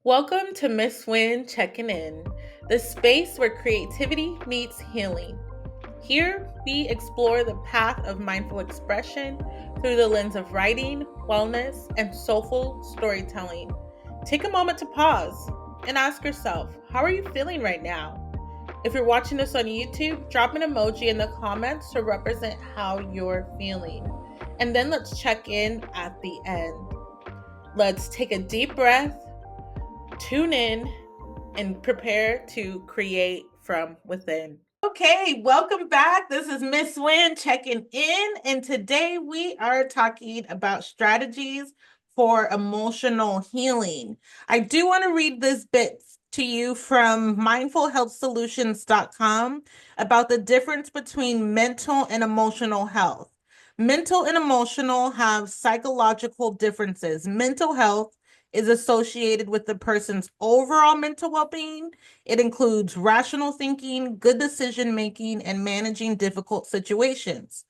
Welcome to Miss Win Checking In, the space where creativity meets healing. Here, we explore the path of mindful expression through the lens of writing, wellness, and soulful storytelling. Take a moment to pause and ask yourself, how are you feeling right now? If you're watching this on YouTube, drop an emoji in the comments to represent how you're feeling. And then let's check in at the end. Let's take a deep breath, tune in, and prepare to create from within. Okay, welcome back. This is Miss Win checking in, and today we are talking about strategies for emotional healing. I do want to read this bit to you from mindfulhealthsolutions.com about the difference between mental and emotional health. Mental and emotional have psychological differences. Mental health is associated with the person's overall mental well-being. It includes rational thinking, good decision making, and managing difficult situations.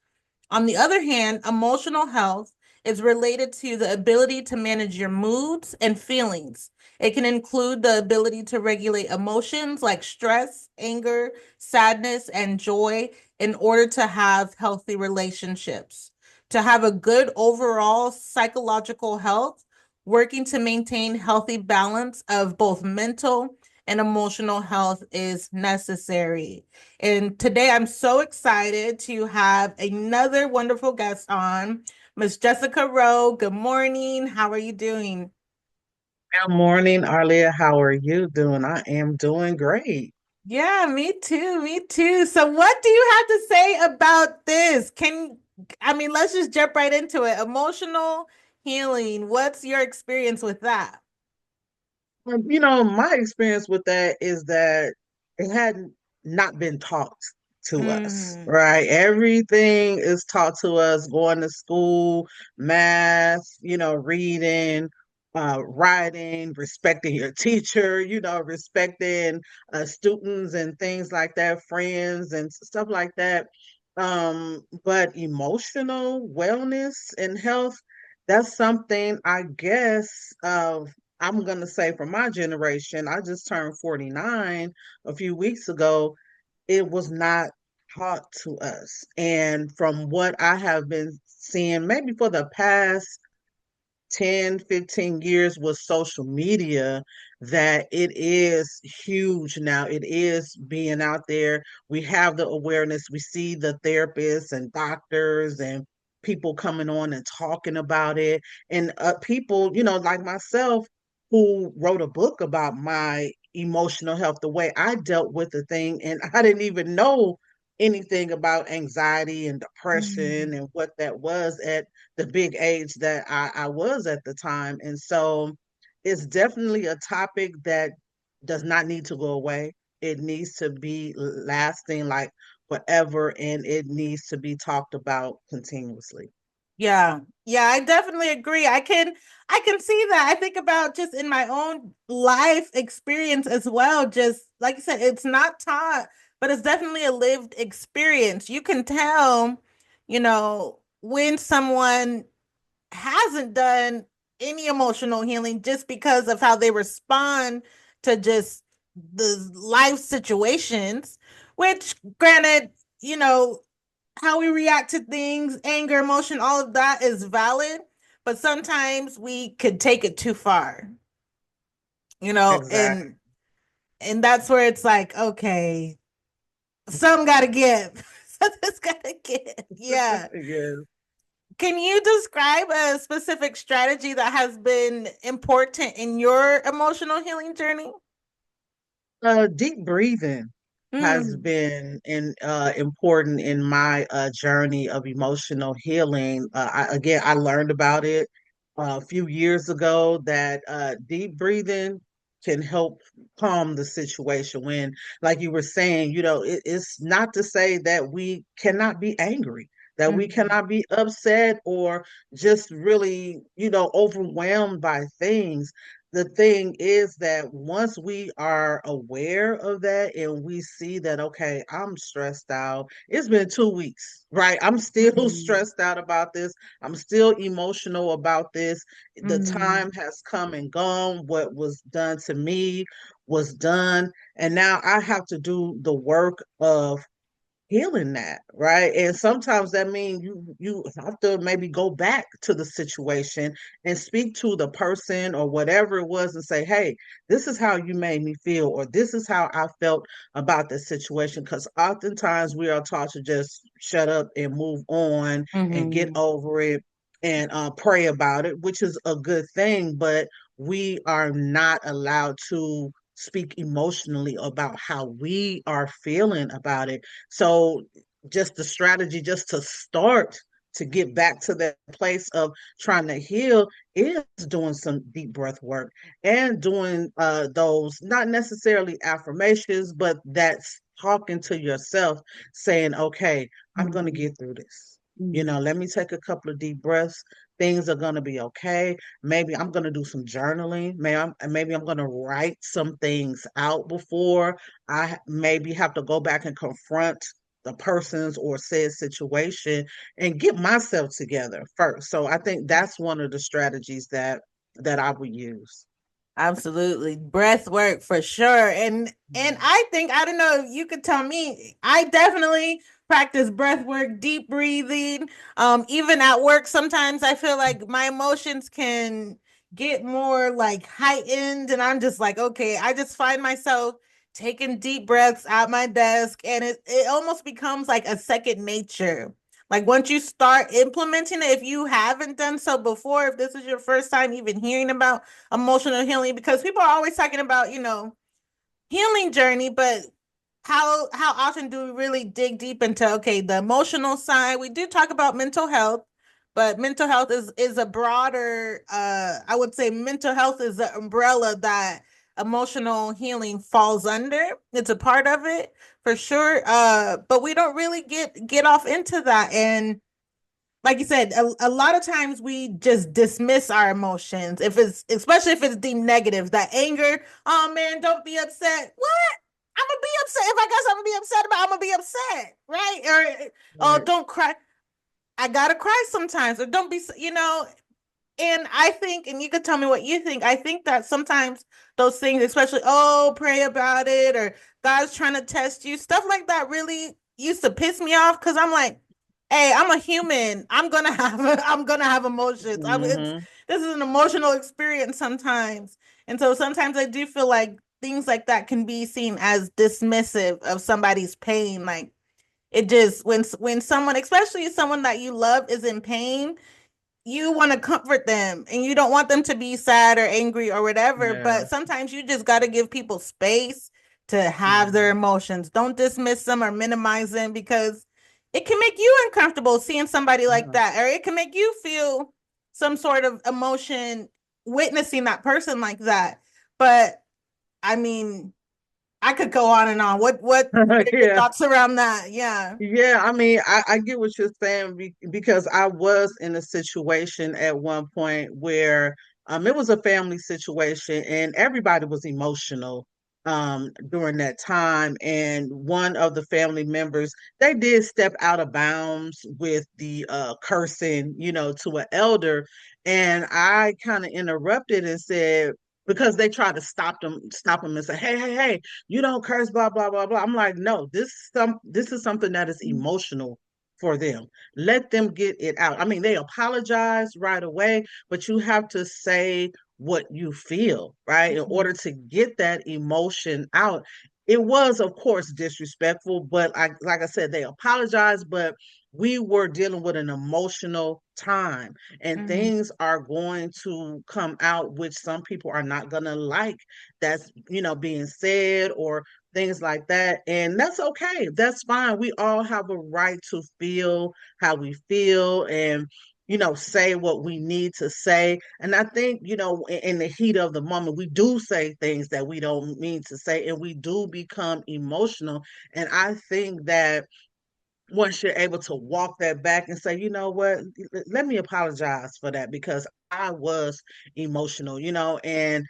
On the other hand, emotional health is related to the ability to manage your moods and feelings. It can include the ability to regulate emotions like stress, anger, sadness, and joy in order to have healthy relationships. To have a good overall psychological health, working to maintain healthy balance of both mental and emotional health is necessary. And today I'm so excited to have another wonderful guest on, Miss Jessica Rowe. Good morning. How are you doing? Good morning, Arlia. How are you doing? I am doing great. Yeah, me too. Me too. So what do you have to say about this? Let's just jump right into it. Emotional healing. What's your experience with that? My experience with that is that it had not been taught to us, Mm, right? Everything is taught to us going to school, math, reading, writing, respecting your teacher, respecting students and things like that, friends and stuff like that. But emotional wellness and health, that's something I guess I'm going to say for my generation, I just turned 49 a few weeks ago. It was not taught to us. And from what I have been seeing, maybe for the past 10, 15 years with social media, that it is huge now. It is being out there. We have the awareness. We see the therapists and doctors and people coming on and talking about it. And people, like myself, who wrote a book about my emotional health, the way I dealt with the thing. And I didn't even know anything about anxiety and depression mm, and what that was at the big age that I was at the time. And so it's definitely a topic that does not need to go away. It needs to be lasting like forever, and it needs to be talked about continuously. yeah. Yeah, I definitely agree. I can see that. I think about just in my own life experience as well. Just like you said, it's not taught, but it's definitely a lived experience. You can tell, when someone hasn't done any emotional healing just because of how they respond to just the life situations, which granted, you know, how we react to things, anger, emotion, all of that is valid, but sometimes we could take it too far, you know, Exactly. and and that's where it's like, okay, some gotta give. Something's gotta give. Yeah. Yes. Can you describe a specific strategy that has been important in your emotional healing journey? Deep breathing has Mm, been important in my journey of emotional healing. I learned about it a few years ago that deep breathing can help calm the situation. When, like you were saying, it's not to say that we cannot be angry, that we mm, cannot be upset or just really, overwhelmed by things. the thing is that once we are aware of that and we see that, okay, I'm stressed out, it's been 2 weeks, right? I'm still Mhm. stressed out about this. I'm still emotional about this. The Mhm. time has come and gone. What was done to me was done. And now I have to do the work of healing that, right? And sometimes that means you have to maybe go back to the situation and speak to the person or whatever it was and say, hey, this is how you made me feel, or this is how I felt about this situation. Because oftentimes we are taught to just shut up and move on and get Mhm. over it and pray about it, which is a good thing, but we are not allowed to speak emotionally about how we are feeling about it. So just the strategy just to start to get back to that place of trying to heal is doing some deep breath work and doing those not necessarily affirmations, but that's talking to yourself, saying, okay, I'm going to Mhm. get through this. You Mhm. know, let me take a couple of deep breaths. Things are going to be okay. Maybe I'm going to do some journaling. Maybe I'm going to write some things out before I maybe have to go back and confront the person's or said situation and get myself together first. So I think that's one of the strategies that I would use. Absolutely. Breath work for sure. And I think I don't know if you could tell me, I definitely practice breath work, deep breathing. Even at work sometimes I feel like my emotions can get more like heightened and I'm just like, okay, I just find myself taking deep breaths at my desk and it almost becomes like a second nature. Like once you start implementing it, if you haven't done so before, if this is your first time even hearing about emotional healing, because people are always talking about, healing journey, but how often do we really dig deep into okay, the emotional side? We do talk about mental health, but mental health is a broader I would say mental health is the umbrella that emotional healing falls under. It's a part of it for sure. But we don't really get off into that and like you said, a lot of times we just dismiss our emotions. If it's especially if it's deemed negative, that anger, oh man, don't be upset. What? I'm gonna be upset. If I got something to be upset about, I'm gonna be upset, right? Or oh, Right. don't cry. I gotta cry sometimes, or don't be, and I think, and you could tell me what you think. I think that sometimes those things, especially, oh, pray about it, or God's trying to test you, stuff like that really used to piss me off because I'm like, hey, I'm a human. I'm gonna have emotions. Hmm. This is an emotional experience sometimes. And so sometimes I do feel like things like that can be seen as dismissive of somebody's pain. Like it just when someone, especially someone that you love, is in pain, you want to comfort them and you don't want them to be sad or angry or whatever, Yeah. but sometimes you just got to give people space to have their Mhm. emotions. Don't dismiss them or minimize them because it can make you uncomfortable seeing somebody like Yeah. that, or it can make you feel some sort of emotion witnessing that person like that. But I mean, I could go on and on. What are your Yeah. thoughts around that? Yeah. Yeah, I mean, I get what you're saying because I was in a situation at one point where it was a family situation and everybody was emotional during that time. And one of the family members, they did step out of bounds with the cursing, to an elder. And I kind of interrupted and said, because they tried to stop them and say, hey, hey, hey, you don't curse, blah, blah, blah, blah. I'm like, no, this is something that is emotional for them. Let them get it out. I mean, they apologize right away, but you have to say what you feel, right? In order to get that emotion out. It was, of course, disrespectful, but like I said, they apologized, but we were dealing with an emotional time and Mhm. things are going to come out which some people are not going to like that's being said or things like that. And that's okay. That's fine. We all have a right to feel how we feel and, say what we need to say. And I think, in the heat of the moment, we do say things that we don't mean to say and we do become emotional. And I think that once you're able to walk that back and say, you know what, let me apologize for that because I was emotional, and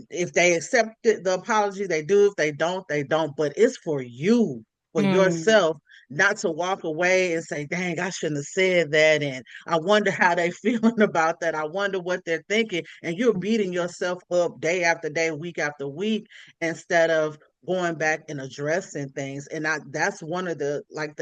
if they accept the apology, they do. If they don't, they don't. But it's for you, for Mm, yourself, not to walk away and say, dang, I shouldn't have said that. And I wonder how they feeling about that. I wonder what they're thinking. And you're beating yourself up day after day, week after week, instead of going back and addressing things. And that's one of the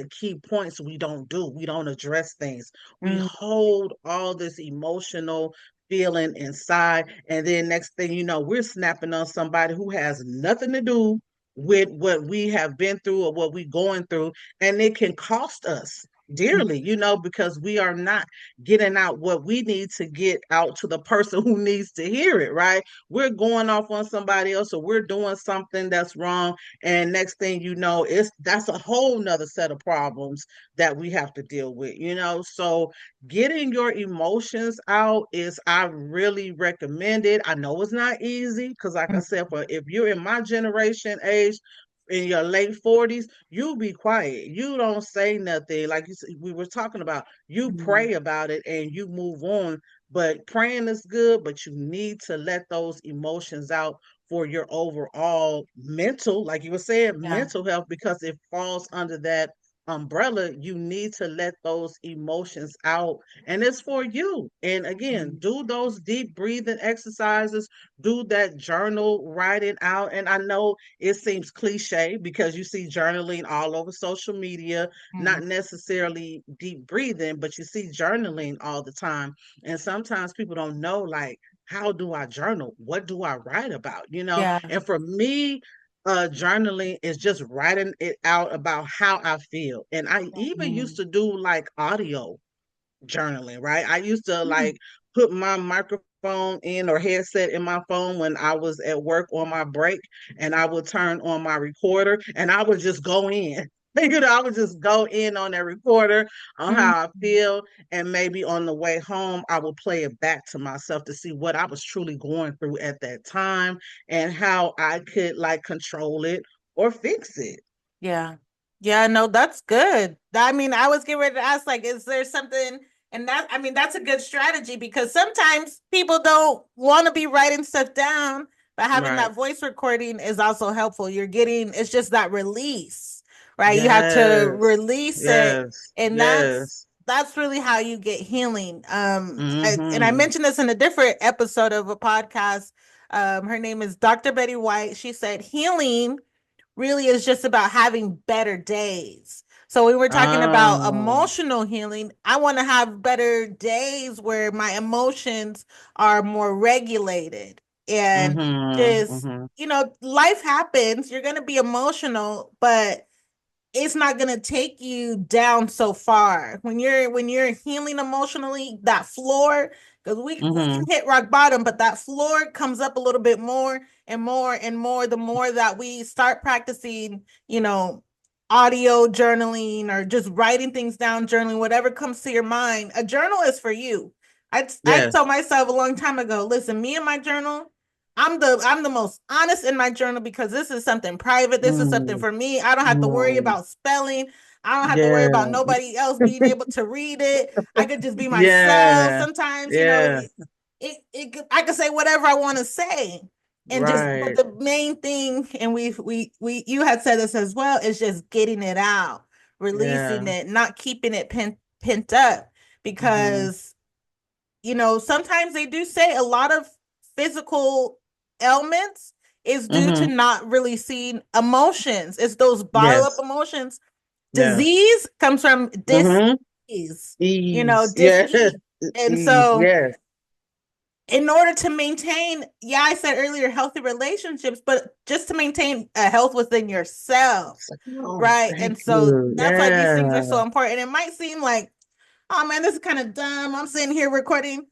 key points we don't do. We don't address things. We mm, hold all this emotional feeling inside, and then next thing you know, we're snapping on somebody who has nothing to do with what we have been through or what we're going through, and it can cost us dearly, because we are not getting out what we need to get out to the person who needs to hear it, right? We're going off on somebody else, or we're doing something that's wrong, and next thing you know, that's a whole nother set of problems that we have to deal with. So getting your emotions out is, I really recommend it. I know it's not easy because, like I mm, said, for if you're in my generation age, in your late 40s, you be quiet. You don't say nothing. Like we were talking about, you mm. pray about it and you move on. But praying is good, but you need to let those emotions out for your overall mental, like you were saying, Yeah. mental health, because it falls under that umbrella. You need to let those emotions out, and it's for you. And again, Mm, do those deep breathing exercises, do that journal writing out. And I know it seems cliche because you see journaling all over social media, mm. not necessarily deep breathing, but you see journaling all the time. And sometimes people don't know, like, how do I journal? What do I write about? Yeah. And for me, journaling is just writing it out about how I feel. And I even used Mm, to do like audio journaling, right? I used to mm, like put my microphone in or headset in my phone when I was at work on my break, and I would turn on my recorder and I would just go in. I would just go in on that recorder on mm. how I feel. And maybe on the way home, I would play it back to myself to see what I was truly going through at that time and how I could like control it or fix it. Yeah. Yeah, no, that's good. I mean, I was getting ready to ask, like, is there something, and that, I mean, that's a good strategy because sometimes people don't want to be writing stuff down, but having Right. that voice recording is also helpful. It's just that release, right? You have to Yes. release it, Yes. and Yes. that's really how you get healing. And I Mm-hmm. mentioned this in a different episode of a podcast. Her name is Dr. Betty White. She said healing really is just about having better days. So when we're talking about Oh. emotional healing, I want to have better days where my emotions are more regulated and Mm-hmm. just, Mm-hmm. life happens. You're going to be emotional, but it's not going to take you down so far when you're healing emotionally. That floor, because we can Mm-hmm. hit rock bottom, but that floor comes up a little bit more and more and more the more that we start practicing, audio journaling or just writing things down, journaling, whatever comes to your mind. A journal is for you. I Yes. told myself a long time ago, listen, me and my journal, I'm the most honest in my journal because this is something private. This is something Mm. for me. I don't have to worry Mm. about spelling. I don't have to worry Yeah. about nobody else being able to read it. I could just be myself. Yeah. Sometimes, Yeah. I could say whatever I want to say. And just, but Right. the main thing, and you had said this as well, is just getting it out, releasing Yeah. it, not keeping it pent up. Mm-hmm. Because sometimes they do say a lot of physical ailments is due to Mm-hmm. not releasing emotions. It's those bottle up Yes. emotions. Yeah. Disease comes from Mm-hmm. dis-ease, Ease. Yes. dis-ease. And Ease. so Yes. in order to maintain, yeah, I said earlier, healthy relationships, but just to maintain a health within yourself, Oh, right? And thank so you. that's why these things are Yeah. so important. It might seem like, oh man, this is kind of dumb. I'm sitting here recording.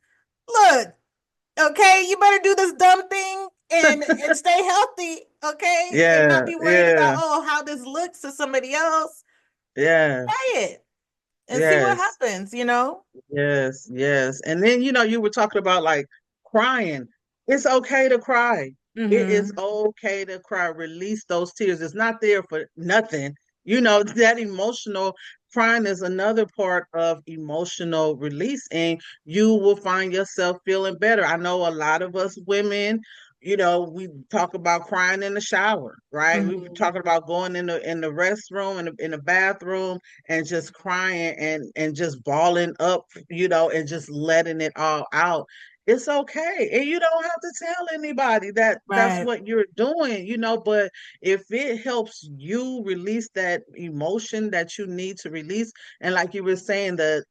Look, okay, you better do this dumb thing and stay healthy, okay, and not Yeah. be worried about Yeah. how this looks to somebody else. Yeah. Try it and see what Yes. happens. Yes, yes. And then, you were talking about like crying. It's okay to cry. It is Mm-hmm. okay to cry. Release those tears. It's not there for nothing. That emotional crying is another part of emotional release, and you will find yourself feeling better. I know a lot of us women, we talk about crying in the shower, right? We were Mhm. talking about going in the restroom, in the bathroom, and just crying and just balling up, and just letting it all out. It's okay. And you don't have to tell anybody that that's Right. what you're doing, but if it helps you release that emotion that you need to release, and like you were saying, the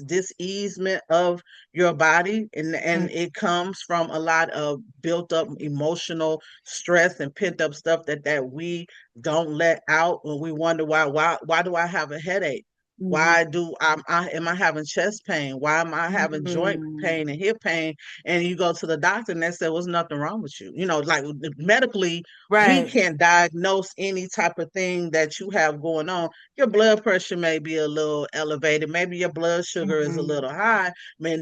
diseasement of your body, and Mm, it comes from a lot of built up emotional stress and pent up stuff that we don't let out, when we wonder why do I have a headache? mhm, Why am I having chest pain? Why am I having joint mm. pain and hip pain? And you go to the doctor and they say, "Well, there's nothing wrong with you." Like medically, we Right. can't diagnose any type of thing that you have going on. Your blood pressure may be a little elevated, maybe your blood sugar is a Mhm. little high,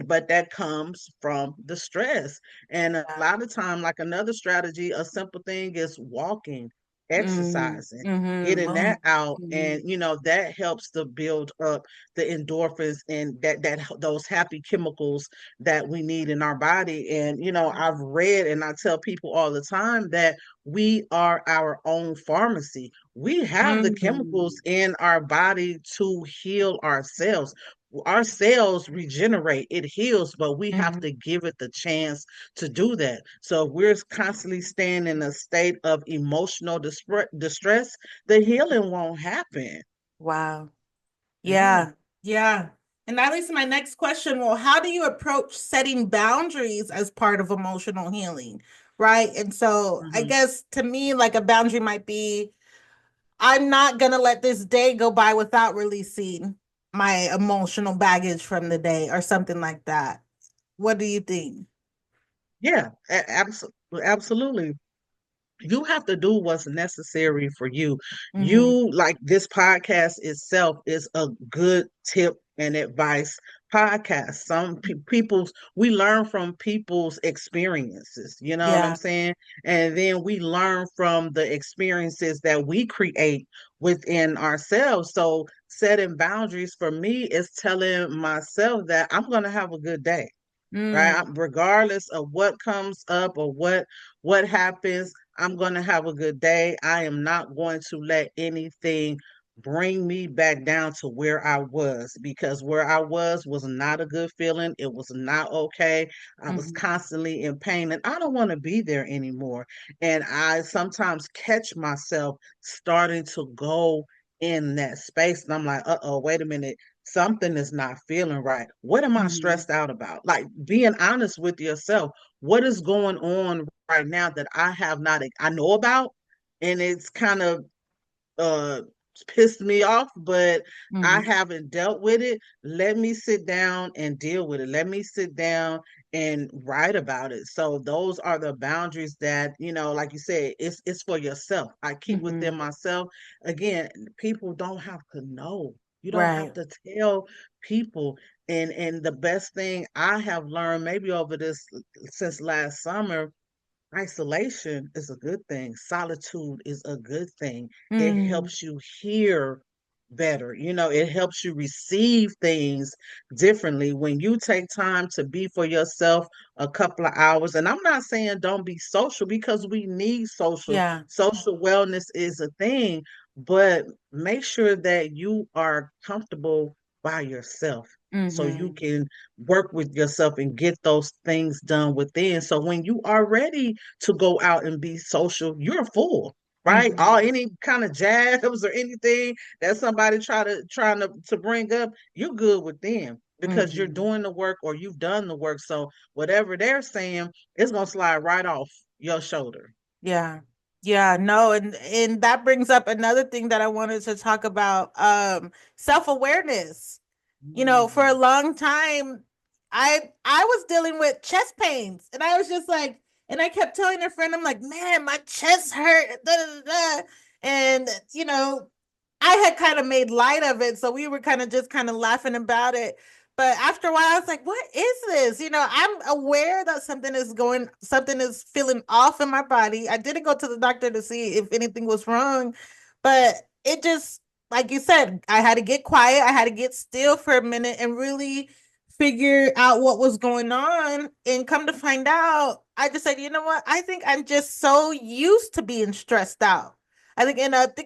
but that comes from the stress. And a Yeah. lot of time, like another strategy, a simple thing is walking, Mm, exercising, mhm, getting that out, and mhm, that helps to build up the endorphins and that those happy chemicals that we need in our body. And I've read, and I tell people all the time, that we are our own pharmacy. We have the chemicals mhm, in our body to heal ourselves. Our cells regenerate, it heals, but we have mhm. to give it the chance to do that. So if we're constantly staying in a state of emotional distress, the healing won't happen. Wow. Yeah. Yeah. Yeah. And that leads to my next question. Well, how do you approach setting boundaries as part of emotional healing? Right. And so I Mhm. guess to me, like a boundary might be, I'm not going to let this day go by without releasing my emotional baggage from the day or something like that. What do you think? Yeah, absolutely. You have to do what's necessary for you. Mm-hmm. You, like, this podcast itself is a good tip and advice podcast. Some people's we learn from people's experiences, you know what I'm Yeah. saying? And then we learn from the experiences that we create within ourselves. So setting boundaries for me is telling myself that I'm going to have a good day, right? Mm, Regardless of what comes up or what happens, I'm going to have a good day. I am not going to let anything bring me back down to where I was, because where I was not a good feeling. It was not okay. I was mhm, constantly in pain and I don't want to be there anymore. And I sometimes catch myself starting to go in that space and I'm like, "Uh-oh, wait a minute, something is not feeling right. What am I mhm, stressed out about?" Like, being honest with yourself. What is going on right now that I have not, I know about, and it's kind of uh pissed me off, but I mhm, haven't dealt with it. Let me sit down and deal with it. Let me sit down and write about it. So those are the boundaries that, like you said, it's for yourself. I keep within mhm. myself. Again, people don't have to know. You don't have Right. to tell people. And the best thing I have learned, maybe over this since last summer, isolation is a good thing. Solitude is a good thing. It Mm, helps you hear better. It helps you receive things differently when you take time to be for yourself a couple of hours. And I'm not saying don't be social, because we need social. yeah. Social wellness is a thing, but make sure that you are comfortable by yourself so you Mhm, can work with yourself and get those things done within. So when you are ready to go out and be social, you're full, right? All mhm, any kind of jabs or anything that somebody trying to bring up, you're good with them because you're mhm. doing the work or you've done the work. So whatever they're saying, it's gonna slide right off your shoulder. Yeah. Yeah, no, and that brings up another thing that I wanted to talk about, self-awareness. For a Mm. long time, I was dealing with chest pains, and I was just like, and I kept telling a friend, I'm like, man, my chest hurt, da, da, da, da. And I had kind of made light of it, so we were kind of just kind of laughing about it. But after a while, I was like, what is this? I'm aware that something is feeling off in my body. I didn't go to the doctor to see if anything was wrong, but it just like you said, I had to get quiet. I had to get still for a minute and really figure out what was going on. And come to find out, I just said, you know what? I think I'm just so used to being stressed out. I think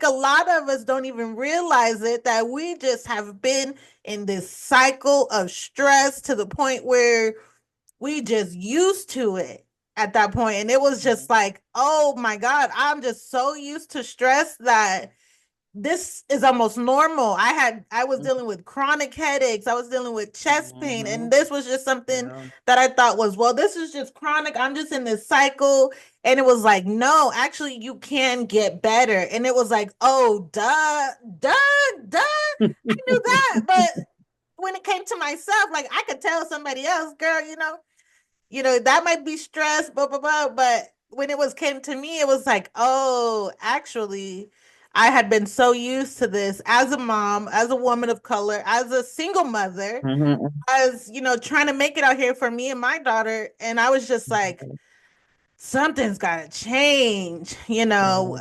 a lot of us don't even realize it, that we just have been in this cycle of stress to the point where we just used to it at that point. And it was just like, oh my God, I'm just so used to stress that this is almost normal. I was dealing with chronic headaches. I was dealing with chest pain. Mm-hmm. And this was just something Yeah. that I thought was, well, this is just chronic. I'm just in this cycle. And it was like, no, actually, you can get better. And it was like, oh, duh, duh. I knew that. But when it came to myself, like I could tell somebody else, girl, that might be stress, blah, blah, blah. But when it was came to me, it was like, oh, actually, I had been so used to this as a mom, as a woman of color, as a single mother, Mm-hmm. as, trying to make it out here for me and my daughter. And I was just like, something's got to change. Yeah.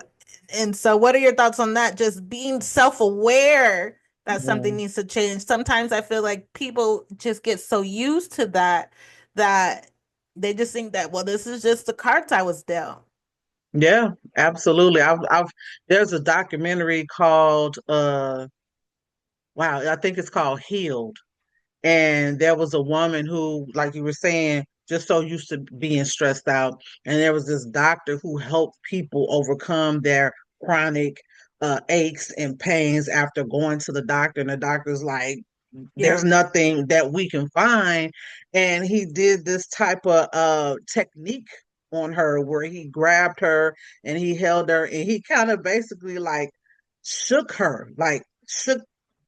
And so, what are your thoughts on that? Just being self aware that Yeah. something needs to change. Sometimes I feel like people just get so used to that they just think that, well, this is just the cards I was dealt. Yeah, absolutely. There's a documentary called wow, I think it's called Healed. And there was a woman who, like you were saying, just so used to being stressed out. And there was this doctor who helped people overcome their chronic aches and pains after going to the doctor. And the doctor's like, there's Yeah. nothing that we can find. And he did this type of technique on her where he grabbed her and he held her and he kind of basically like shook her, like shook,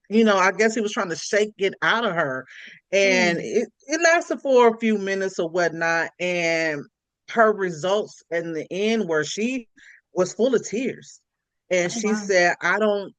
I guess he was trying to shake it out of her. And Mm. it lasted for a few minutes or whatnot. And her results in the end where she was full of tears. And Oh, she wow. said, I don't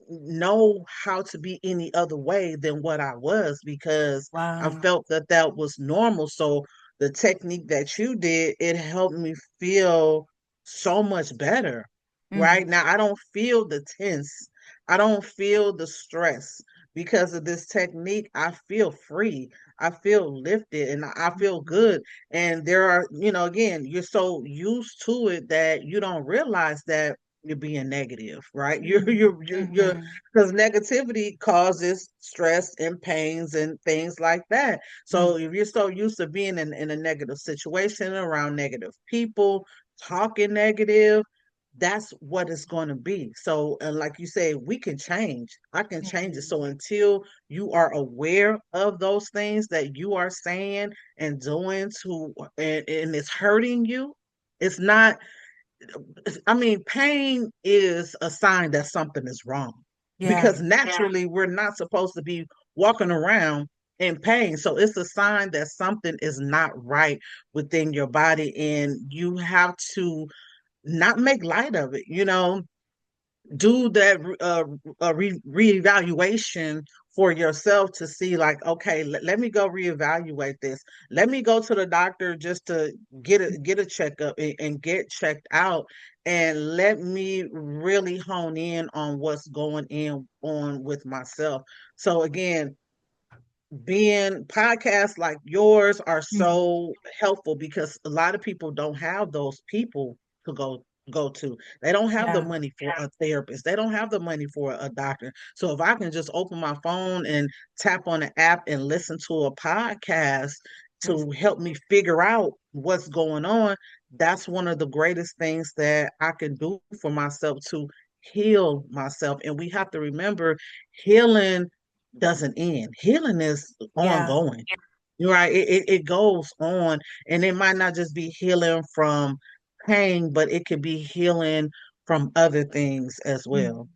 know how to be any other way than what I was because I Wow. felt that that was normal. So the technique that you did, it helped me feel so much better. Right Mm. now, I don't feel the tense. I don't feel the stress because of this technique. I feel free. I feel lifted and I feel good. And there are, again, you're so used to it that you don't realize that you're being negative, right? You're Mm-hmm. because negativity causes stress and pains and things like that. Mm. So if you're so used to being in a negative situation around negative people, talking negative, that's what it's going to be. So, and like you say, we can change. I can change it. Mhm. So until you are aware of those things that you are saying and doing and it's hurting you, it's not, I mean, pain is a sign that something is wrong Yeah. because naturally we're not supposed to be walking around in pain. So it's a sign that something is not right within your body and you have to not make light of it, do that reevaluation for yourself to see like, okay, let me go reevaluate this. Let me go to the doctor just to get a checkup and get checked out, and let me really hone in on what's going in on with myself. So again, being podcasts like yours are Mm. so helpful because a lot of people don't have those people to go to. They don't have the Yeah. money for a therapist. They don't have the money for a doctor. So if I can just open my phone and tap on an app and listen to a podcast Mm. to help me figure out what's going on, that's one of the greatest things that I can do for myself to heal myself. And we have to remember healing doesn't end. Healing is Yeah. ongoing. You're right. It goes on. And it might not just be healing from pain, but it could be healing from other things as Mm. well.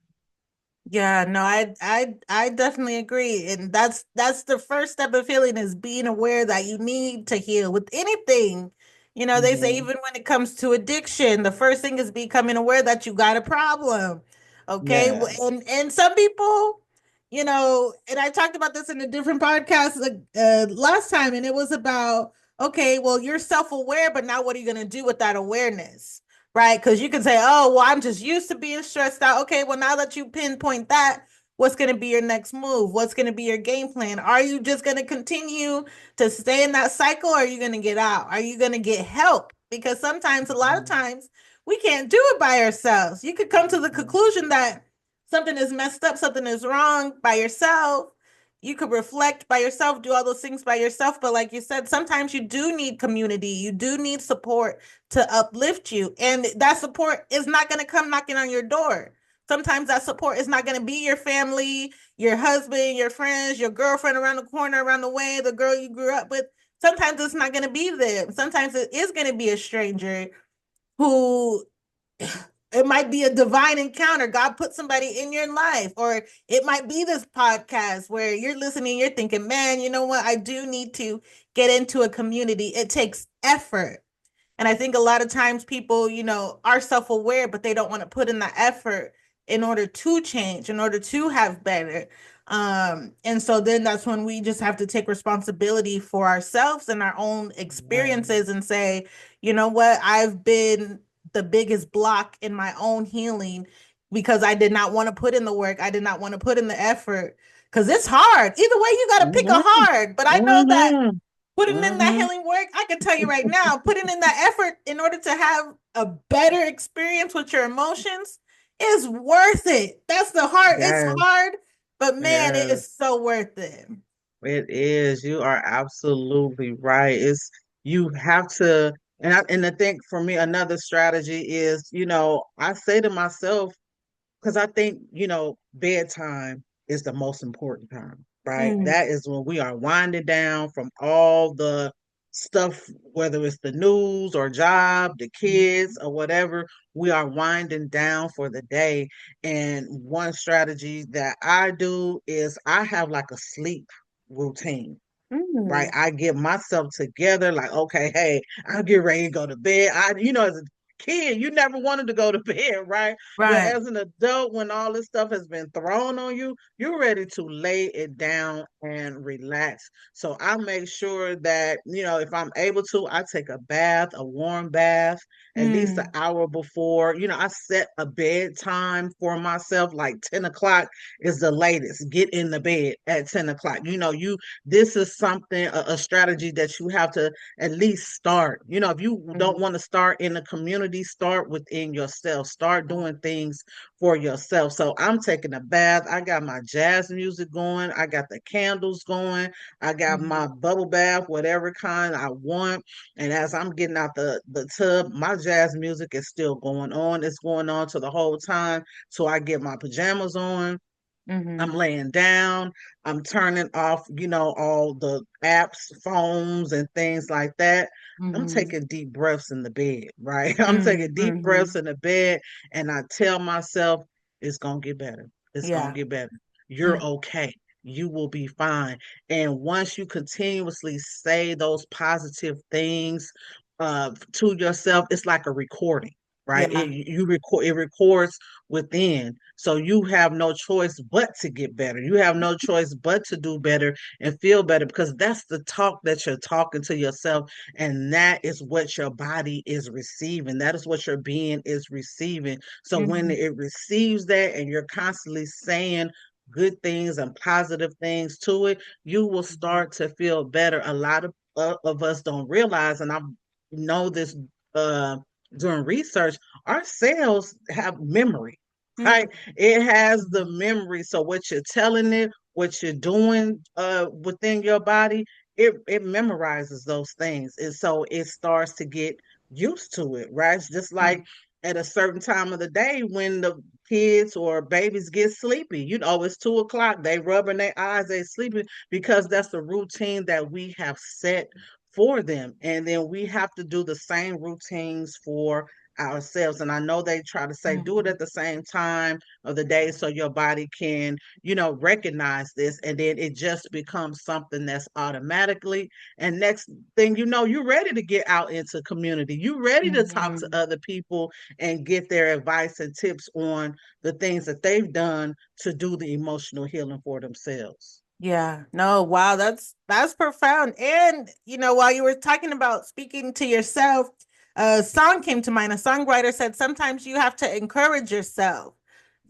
Yeah, no, I definitely agree. And that's the first step of healing, is being aware that you need to heal with anything. They say Hmm. even when it comes to addiction, the first thing is becoming aware that you got a problem. Okay? Yes. And some people, and I talked about this in a different podcast last time, and it was about, okay, well, you're self-aware, but now what are you going to do with that awareness? Right? Because you can say, oh, well, I'm just used to being stressed out. Okay, well, now that you pinpoint that, What's going to be your next move? What's going to be your game plan? Are you just going to continue to stay in that cycle? Or are you going to get out? Are you going to get help? Because sometimes, a lot of Mhm. times, we can't do it by ourselves. You could come to the Mhm. conclusion that something is messed up, something is wrong by yourself. You could reflect by yourself, do all those things by yourself. But like you said, sometimes you do need community. You do need support to uplift you. And that support is not going to come knocking on your door. Sometimes that support is not going to be your family, your husband, your friends, your girlfriend around the corner, around the way, the girl you grew up with. Sometimes it's not going to be them. Sometimes it is going to be a stranger who it might be a divine encounter. God put somebody in your life, or it might be this podcast where you're listening, you're thinking, man, you know what? I do need to get into a community. It takes effort. And I think a lot of times people, are self aware, but they don't want to put in the effort in order to change, in order to have better. And so then that's when we just have to take responsibility for ourselves and our own Right. experiences and say, you know what, I've been the biggest block in my own healing because I did not want to put in the work. I did not want to put in the effort because it's hard. Either way, you got to pick a Mhm. hard. But I know that Mhm. putting in that Mhm. healing work, I can tell you right now, putting in that effort in order to have a better experience with your emotions is worth it. That's the hard, it's Yes. hard, but man, it Yes. is so worth it. It is. You are absolutely right. It's you have to, and I think for me, another strategy is, I say to myself, because I think, bedtime is the most important time, right? Mm, That is when we are winding down from all the stuff, whether it's the news or job, the kids or whatever, we are winding down for the day. And one strategy that I do is I have like a sleep routine, right? mm, I get myself together, like, okay, hey, I'll get ready to go to bed. As a kid, you never wanted to go to bed, right? But right. as an adult, when all this stuff has been thrown on you, you're ready to lay it down and relax. So I make sure that, if I'm able to, I take a bath, a warm bath, at least an Mm, hour before. I set a bedtime for myself, like 10 o'clock is the latest. Get in the bed at 10 o'clock. This is something, a strategy that you have to at least start. If you don't mm, want to start in the community, start within yourself. Start doing things for yourself. So I'm taking a bath. I got my jazz music going. I got the candles going. I got my mm, bubble bath, whatever kind I want. And as I'm getting out the tub, my jazz music is still going on. It's going on to the whole time. So I get my pajamas on. I'm mm, laying down. I'm turning off, all the apps, phones, and things like that. I'm mm, taking deep breaths in the bed, right? I'm mm, taking deep breaths mm. in the bed, and I tell myself, it's going to get better. It's going to Yeah. get better. You're Mm, okay. You will be fine. And once you continuously say those positive things to yourself, it's like a recording, right? yeah. It records within. So you have no choice but to get better. You have no choice but to do better and feel better because that's the talk that you're talking to yourself. And that is what your body is receiving. That is what your being is receiving. So when Mm, it receives that and you're constantly saying good things and positive things to it, you will mm, start to feel better. A lot of us don't realize, and I know this uh, during research, our cells have memory, mm, right? It has the memory. So what you're telling it, what you're doing within your body, it memorizes those things. And so it starts to get used to it, right? It's just like mm, at a certain time of the day when the kids or babies get sleepy. It's 2 o'clock, they rubbing their eyes, they sleeping because that's the routine that we have set for them. And then we have to do the same routines for ourselves. And I know they try to say do it mm, at the same time of the day so your body can, recognize this. And then it just becomes something that's automatically. And next thing you know, you're ready to get out into community. You're ready to talk to mm. other people and get their advice and tips on the things that they've done to do the emotional healing for themselves. Yeah, no, wow, that's profound. And while you were talking about speaking to yourself, a song came to mind. A songwriter said sometimes you have to encourage yourself.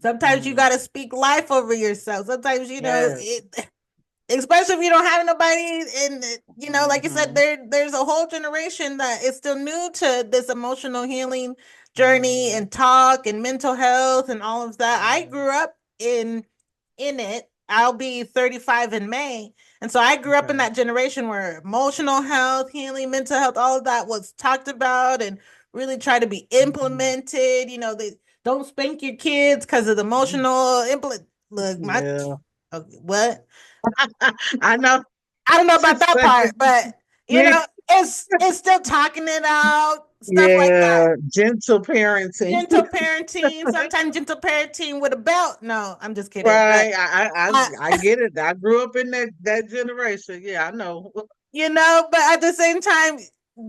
Sometimes you Mhm. got to speak life over yourself. Sometimes, Yes. especially if you don't have nobody, and like you said, Mhm. there's a whole generation that is still new to this emotional healing journey Mhm. and talk and mental health and all of that. I Mhm. grew up in it. I'll be 35 in May. And so I grew up in Okay. that generation where emotional health, healing, mental health, all of that was talked about and really tried to be Mhm. implemented. They don't spank your kids because of the emotional implement. Look, my Yeah. okay, what? I know I don't know what you're about that saying. part, but Yeah. it's still talking it out, stuff like that. Yeah. Gentle parenting. Gentle parenting, sometimes gentle parenting with a belt. No, I'm just kidding. But Right. I get it. I grew up in that generation. Yeah, I know. but at the same time,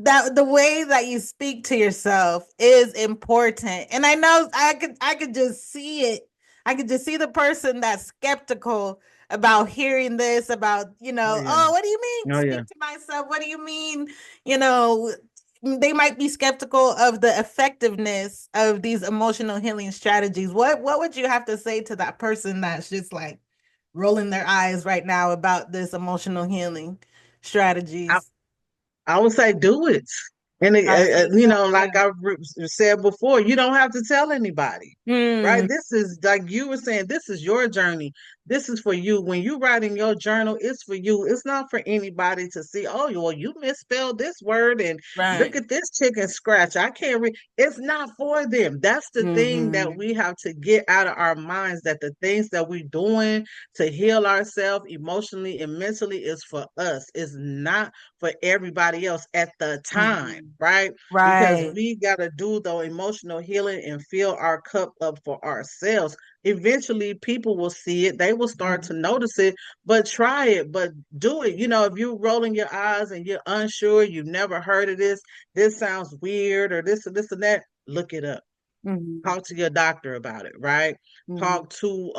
that the way that you speak to yourself is important. And I know I could just see it. I could just see the person that's skeptical about hearing this, about, Oh yeah. oh, what do you mean Oh yeah. speak to myself? What do you mean? You know, they might be skeptical of the effectiveness of these emotional healing strategies. What would you have to say to that person that's just like rolling their eyes right now about this emotional healing I, strategies? I would say do it. And Try it for yourself. like Yeah. said before, you don't have to tell anybody, right? Mm, This is like you were saying, this is your journey. This is for you. When you write in your journal, it's for you. It's not for anybody to see. Oh, well, you misspelled this word, and look right. at this chicken scratch. I can't read. It's not for them. That's the thing that Mm-hmm. we have to get out of our minds. That the things that we're doing to heal ourselves emotionally and mentally is for us. It's not for everybody else at the time, Mm-hmm. right? Because Right. we got to do the emotional healing and fill our cup up for ourselves. Eventually, people will see it, they will start to Mm-hmm. notice it, but try it, but do it. If you're rolling your eyes and you're unsure, you've never heard of this sounds weird, or this and that, look it up. Mm-hmm. Talk to your doctor about it, right? Mm-hmm. Talk to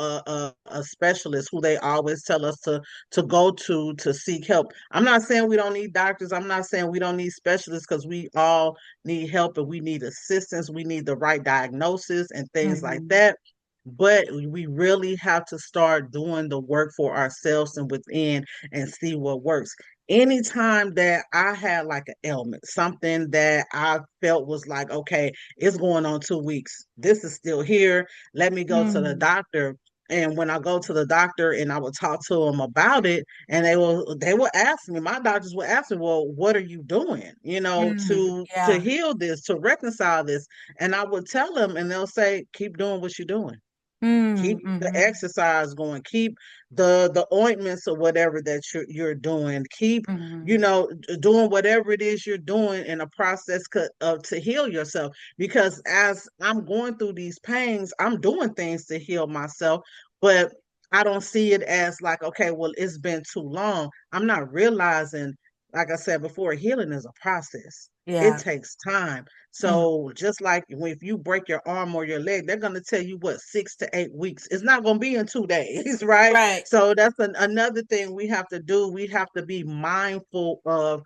a specialist who they always tell us to go to seek help. I'm not saying we don't need doctors. I'm not saying we don't need specialists, because we all need help and we need assistance. We need the right diagnosis and things like Mm-hmm. that. But we really have to start doing the work for ourselves and within, and see what works. Anytime that I had like an ailment, something that I felt was like, okay, it's going on 2 weeks. This is still here. Let me go to the Mm-hmm. doctor. And when I go to the doctor and I will talk to them about it, and they will ask me, my doctors will ask me, well, what are you doing, Mm-hmm. to Yeah. heal this, to reconcile this? And I would tell them, and they'll say, keep doing what you're doing. Keep the Mm-hmm. exercise going. Keep the ointments or whatever that you're doing. Keep Mm-hmm. doing whatever it is you're doing in a process to heal yourself. Because as I'm going through these pains, I'm doing things to heal myself, but I don't see it as like, okay, well, it's been too long. I'm not realizing, like I said before, healing is a process. It Yeah. takes time. Mm-hmm. So just like if you break your arm or your leg, they're going to tell you what, 6 to 8 weeks. It's not going to be in 2 days, right? Right. So that's another thing we have to do. We have to be mindful of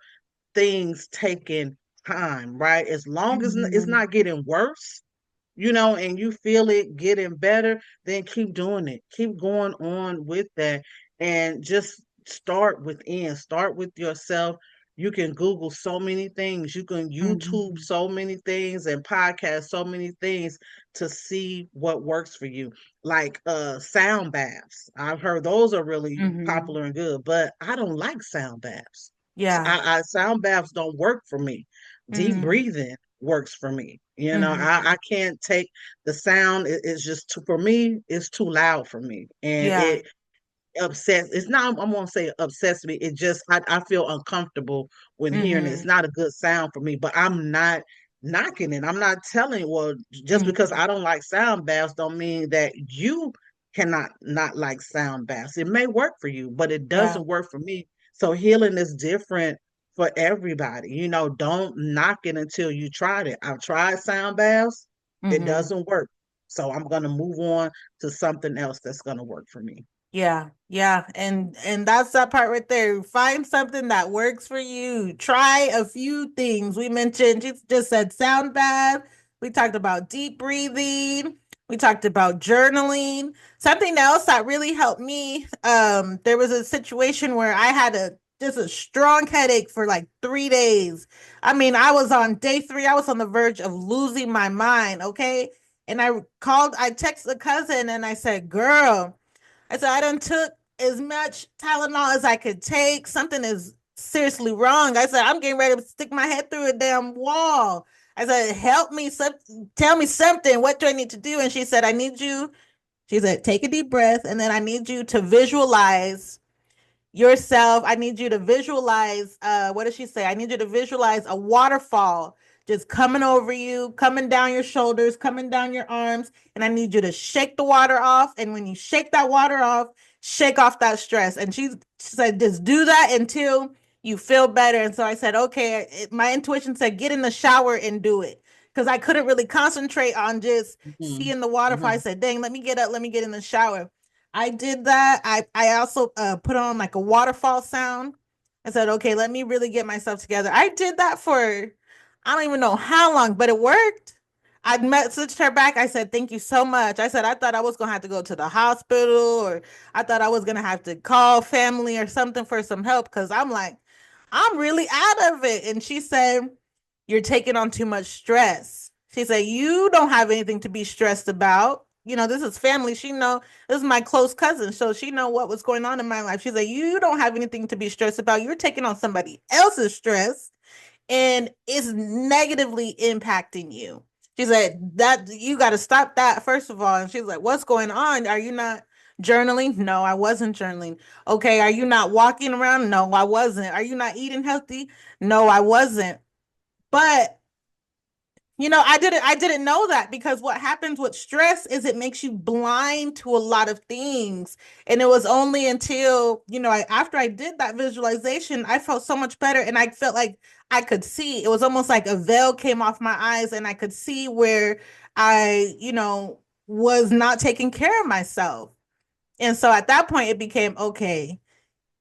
things taking time, right? As long as it's Mm-hmm. not getting worse, and you feel it getting better, then keep doing it. Keep going on with that, and just start within. Start with yourself. You can Google so many things. You can YouTube Mm-hmm. so many things and podcast so many things to see what works for you. Like sound baths. I've heard those are really Mm-hmm. popular and good, but I don't like sound baths. Yeah. Sound baths don't work for me. Deep Mm-hmm. breathing works for me. Mm-hmm. I can't take the sound. It's just too, for me, it's too loud for me. And Yeah. it upsets, it's not, I'm gonna say upsets me. It just, I feel uncomfortable when hearing it. It's Mm-hmm. not a good sound for me, but I'm not knocking it. I'm not telling, well, just because Mm-hmm. I don't like sound baths don't mean that you cannot not like sound baths. It may work for you, but it Yeah. doesn't work for me. So healing is different for everybody. Don't knock it until you tried it. I've tried sound baths. It Mm-hmm. doesn't work. So I'm going to move on to something else that's going to work for me. Yeah, yeah, and that's that part right there. Find something that works for you. Try a few things. We mentioned, just said sound bath. We talked about deep breathing. We talked about journaling. Something else that really helped me, there was a situation where I had a just a strong headache for like 3 days. I mean, I was on day three, I was on the verge of losing my mind, okay? And I texted a cousin and I said, girl, I said, I done took as much Tylenol as I could take. Something is seriously wrong. I said, I'm getting ready to stick my head through a damn wall. I said, help me, tell me something. What do I need to do? And she said, I need you. She said, take a deep breath. And then I need you to visualize yourself. I need you to visualize, what did she say? I need you to visualize a waterfall just coming over you, coming down your shoulders, coming down your arms. And I need you to shake the water off. And when you shake that water off, shake off that stress. And she said, just do that until you feel better. And so I said, okay, my intuition said, get in the shower and do it. Because I couldn't really concentrate on just Mhm. seeing the waterfall. I Mhm. said, dang, let me get up, let me get in the shower. I did that. I also put on like a waterfall sound. I said, okay, let me really get myself together. I did that for I don't even know how long, but it worked. I messaged her back. I said, thank you so much. I said, I thought I was gonna have to go to the hospital, or I thought I was gonna have to call family or something for some help because I'm like, I'm really out of it. And she said, you're taking on too much stress. She said, you don't have anything to be stressed about. You know, this is family. She know this is my close cousin, so she know what was going on in my life. She said, you don't have anything to be stressed about. You're taking on somebody else's stress and it's negatively impacting you. She said that you got to stop that first of all. And she's like, what's going on? Are you not journaling? No, I wasn't journaling. Okay, are you not walking around? No, I wasn't. Are you not eating healthy? No, I wasn't. But I didn't know that because what happens with stress is it makes you blind to a lot of things. And it was only until, after I did that visualization, I felt so much better and I felt like I could see. It was almost like a veil came off my eyes and I could see where I was not taking care of myself. And so at that point it became okay,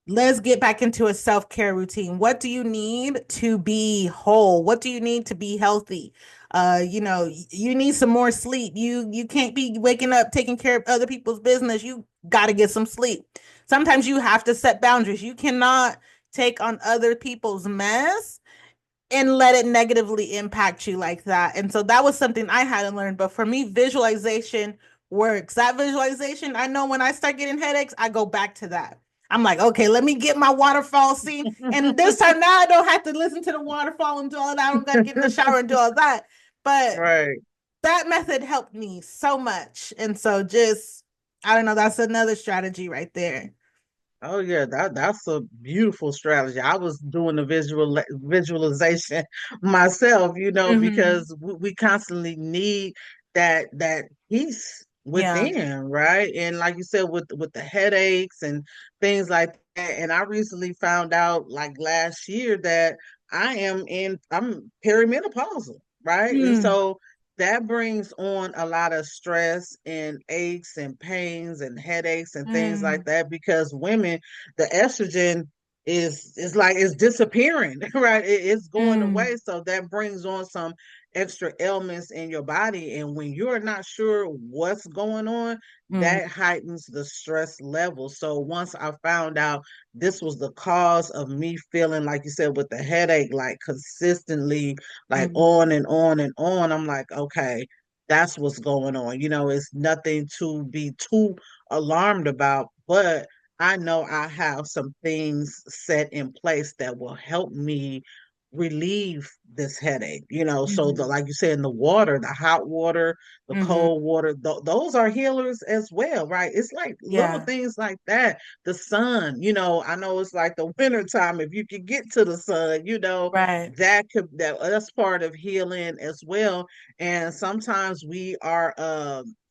let's get back into a self-care routine. What do you need to be whole? What do you need to be healthy? You need some more sleep. You can't be waking up taking care of other people's business. You got to get some sleep. Sometimes you have to set boundaries. You cannot take on other people's mess and let it negatively impact you like that. And so that was something I had to learn. But for me, visualization works. That visualization, I know when I start getting headaches, I go back to that. I'm like, okay, let me get my waterfall scene. And this time now I don't have to listen to the waterfall and do all that. I don't got to get in the shower and do all that. But Right. that method helped me so much. And so I don't know, that's another strategy right there. Oh yeah, that's a beautiful strategy. I was doing the visualization myself, Hmm. because we constantly need that peace Yeah. within, right? And like you said, with the headaches and things like that. And I recently found out, like last year, that I'm perimenopausal, right? And Mm, so that brings on a lot of stress and aches and pains and headaches and things like mm, that because women, the estrogen is like it's disappearing, right? It's going mm, away. So that brings on some extra ailments in your body. And when you're not sure what's going on, mm, that heightens the stress level. So once I found out this was the cause of me feeling, like you said, with the headache, like consistently, like mm, on and on and on. I'm like, okay, that's what's going on. It's nothing to be too alarmed about, but I know I have some things set in place that will help me relieve this headache. So mhm, like you said, in the water, the hot water, the mhm. cold water, those are healers as well, right? It's like little Yeah, things like that. The sun, I know it's like the winter time. If you can get to the sun, right. that's part of healing as well. And sometimes we are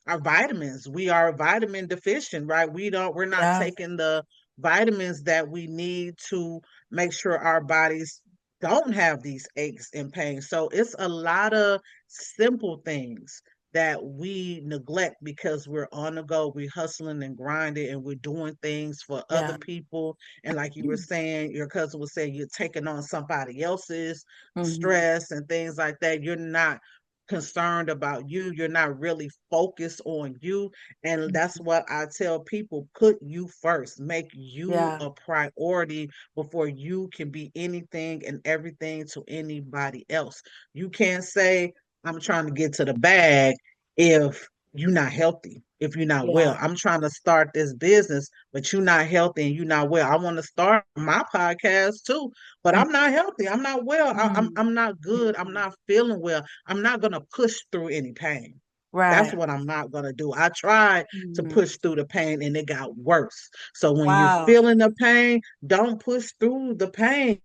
our vitamins, we are vitamin deficient, right? We're not Yeah, taking the vitamins that we need to make sure our bodies don't have these aches and pains. So it's a lot of simple things that we neglect because we're on the go, we're hustling and grinding, and we're doing things for other yeah. people. And like you were saying, your cousin was saying, you're taking on somebody else's Mhm. stress and things like that. You're not. concerned about you. You're not really focused on you. And that's what I tell people, put you first, make you Yeah. a priority before you can be anything and everything to anybody else. You can't say, I'm trying to get to the bag if you're not healthy, if you're not well. Yeah. I'm trying to start this business, but you're not healthy and you're not well. I want to start my podcast too, but I'm not healthy. I'm not well. Mhm. I'm not good. I'm not feeling well. I'm not gonna push through any pain. That's Right. what I'm not gonna do. I tried to Mhm. push through the pain and it got worse. So when you're Wow. feeling the pain, don't push through the pain.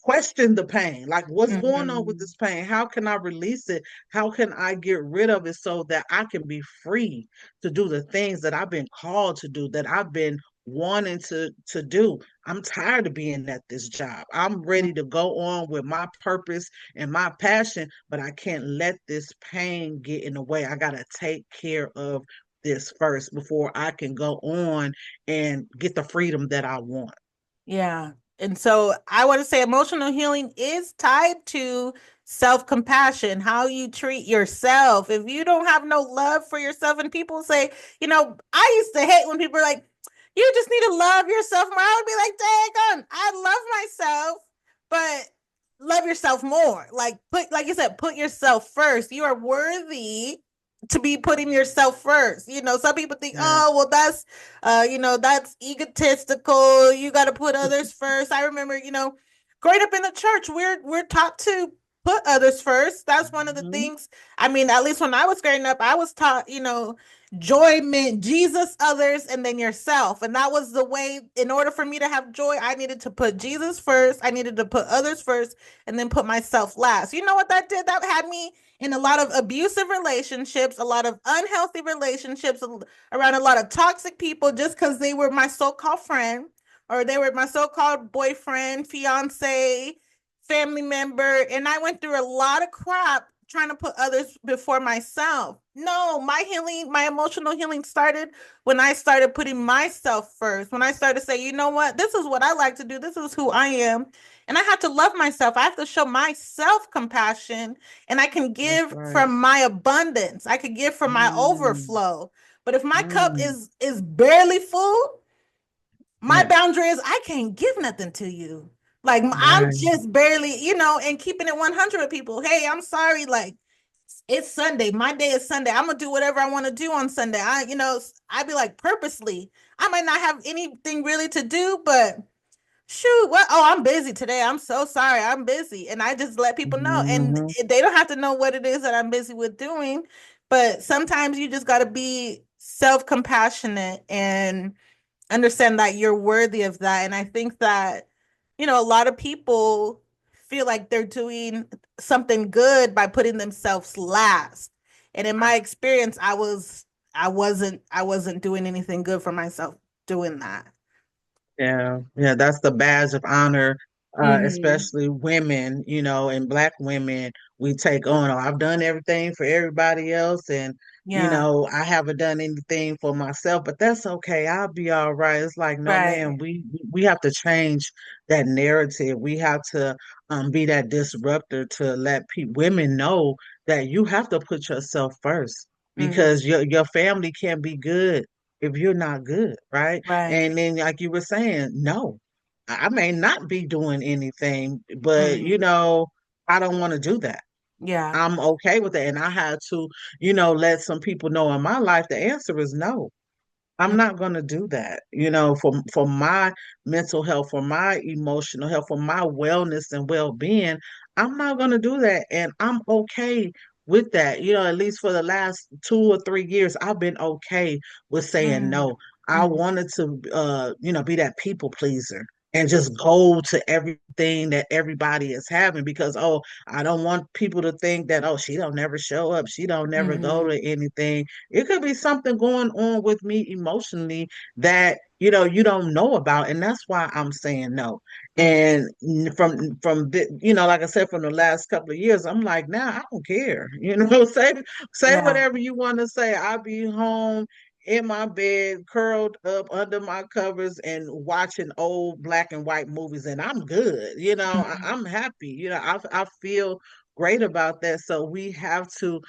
Question the pain. Like, what's going on with Mhm. this pain? How can I release it? How can I get rid of it so that I can be free to do the things that I've been called to do, that I've been wanting to do? I'm tired of being at this job. I'm ready to go on with my purpose and my passion, but I can't let this pain get in the way. I got to take care of this first before I can go on and get the freedom that I want. Yeah. And so I want to say emotional healing is tied to self-compassion, how you treat yourself. If you don't have no love for yourself, and people say, I used to hate when people are like, you just need to love yourself more. I would be like, dang on, I love myself, but love yourself more. Like you said, put yourself first. You are worthy to be putting yourself first. Some people think, Yeah. oh, well, that's egotistical. You got to put others first. I remember, growing up in the church, we're taught to put others first. That's one of the Mhm. things. I mean, at least when I was growing up, I was taught, joy meant Jesus, others, and then yourself. And that was the way, in order for me to have joy, I needed to put Jesus first. I needed to put others first and then put myself last. You know what that did? That had me in a lot of abusive relationships, a lot of unhealthy relationships, around a lot of toxic people just because they were my so called friend or they were my so called boyfriend, fiance, family member. And I went through a lot of crap trying to put others before myself. No, my healing, my emotional healing started when I started putting myself first. When I started to say, you know what, this is what I like to do, this is who I am. And I have to love myself. I have to show myself compassion and I can That's give right. from my abundance. I could give from my Mm, overflow. But if my cup mm, is barely full, my yeah, boundary is I can't give nothing to you. Like I'm right. just barely, and keeping it 100 with people. Hey, I'm sorry. Like it's Sunday. My day is Sunday. I'm gonna do whatever I want to do on Sunday. I'd be like purposely. I might not have anything really to do, but shoot, what? Oh, I'm busy today. I'm so sorry. I'm busy. And I just let people know. And Hmm. they don't have to know what it is that I'm busy with doing. But sometimes you just got to be self compassionate and understand that you're worthy of that. And I think that, a lot of people feel like they're doing something good by putting themselves last. And in my experience, I wasn't doing anything good for myself doing that. Yeah, yeah, that's the badge of honor, Hmm. especially women, and black women, we take on, oh, I've done everything for everybody else, and, Yeah. I haven't done anything for myself, but that's okay. I'll be all right. It's like, no, man, Right. we have to change that narrative. We have to be that disruptor to let women know that you have to put yourself first Hmm. because your family can't be good if you're not good, right? Right. And then, like you were saying, no, I may not be doing anything, but Hmm. I don't want to do that. Yeah. I'm okay with it. And I had to, let some people know in my life the answer is no. I'm not going to do that, for my mental health, for my emotional health, for my wellness and well-being. I'm not going to do that. And I'm okay with that. At least for the last 2 or 3 years, I've been okay with saying Hmm. no. I Hmm. wanted to, be that people pleaser and just go to everything that everybody is having because, oh, I don't want people to think that, oh, she don't never show up. She don't never go Hmm. to anything. It could be something going on with me emotionally that you don't know about, and that's why I'm saying no. Hmm. And from the, like I said, from the last couple of years, I'm like, now I don't care. Say Yeah. whatever you want to say. I'll be home in my bed, curled up under my covers and watching old black and white movies, and I'm good. Hmm. I'm happy. I feel great about that. So we have to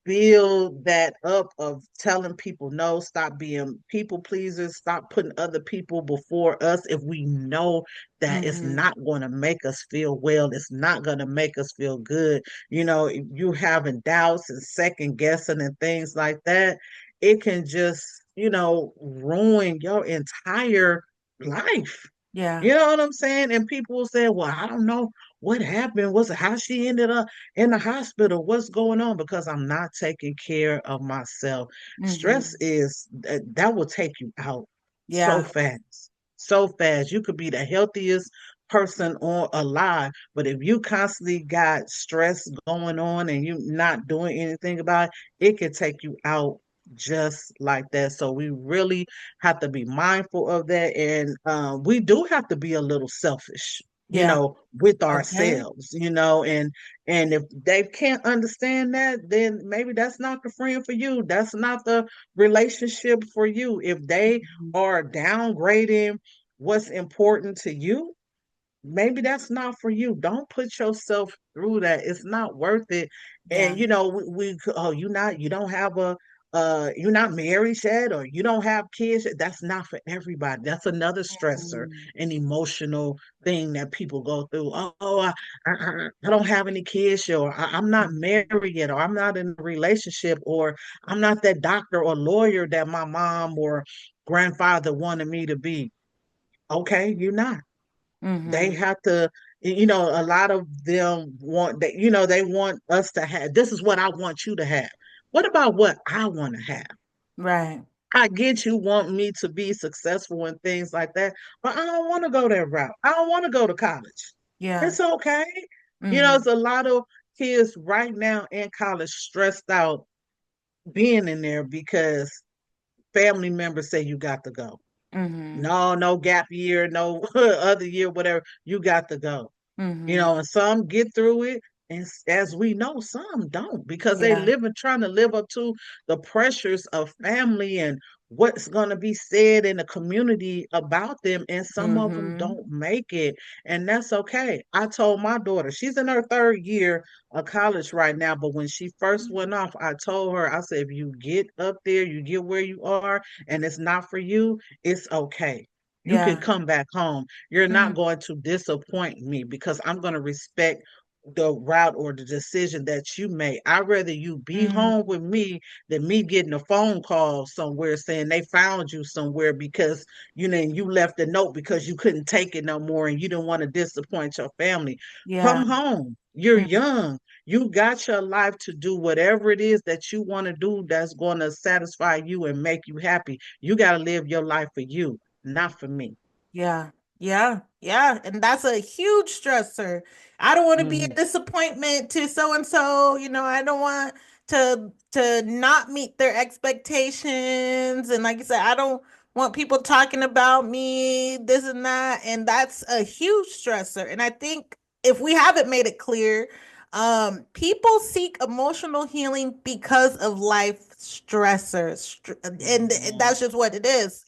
build that up of telling people no, stop being people pleasers, stop putting other people before us if we know that it's Mm-hmm. not going to make us feel well, it's not going to make us feel good. You know, if you having doubts and second guessing and things like that, it can just, ruin your entire life. Yeah. You know what I'm saying? And people will say, well, I don't know what happened. Was it how she ended up in the hospital? What's going on? Because I'm not taking care of myself. Stress Mm-hmm. is that will take you out so Yeah. fast. So fast. You could be the healthiest person on alive, but if you constantly got stress going on and you not doing anything about it, it could take you out just like that. So we really have to be mindful of that. And we do have to be a little selfish, Yeah. with Okay. ourselves, and if they can't understand that, then maybe that's not the friend for you. That's not the relationship for you. If they Mhm. are downgrading what's important to you, maybe that's not for you. Don't put yourself through that. It's not worth it. Yeah. And oh, you don't have you're not married yet, or you don't have kids yet. That's not for everybody. That's another stressor Mhm. and emotional thing that people go through. Oh, I don't have any kids yet, or I'm not married yet, or I'm not in a relationship, or I'm not that doctor or lawyer that my mom or grandfather wanted me to be. Okay, you're not. They Mhm. have to, a lot of them want that, they want us to have, this is what I want you to have. What about what I want to have? Right. I get you want me to be successful and things like that, but I don't want to go that route. I don't want to go to college. Yeah. It's okay. Mhm. It's a lot of kids right now in college stressed out being in there because family members say you got to go. Mhm. No, no gap year, no other year, whatever. You got to go. Mhm. And some get through it, and as we know, some don't because they Yeah. live and trying to live up to the pressures of family and what's going to be said in the community about them, and some of them Mhm. don't make it, and that's okay. I told my daughter, she's in her third year of college right now, but when she first went off, I told her, I said, if you get up there, you get where you are, and it's not for you, it's okay. You can Yeah. come back home. You're not Mhm. going to disappoint me because I'm going to respect the route or the decision that you made. I'd rather you be home Mhm. with me than me getting a phone call somewhere saying they found you somewhere because you left a note because you couldn't take it no more and you didn't want to disappoint your family. Yeah. Come home. You're Mhm. young. You got your life to do whatever it is that you want to do that's going to satisfy you and make you happy. You got to live your life for you, not for me. Yeah, yeah, yeah. And that's a huge stressor. I don't want to be a Mm-hmm. disappointment to so and so, I don't want to not meet their expectations. And like you said, I don't want people talking about me, this and that. And that's a huge stressor. And I think if we haven't made it clear, people seek emotional healing because of life stressors. And Mm-hmm. that's just what it is.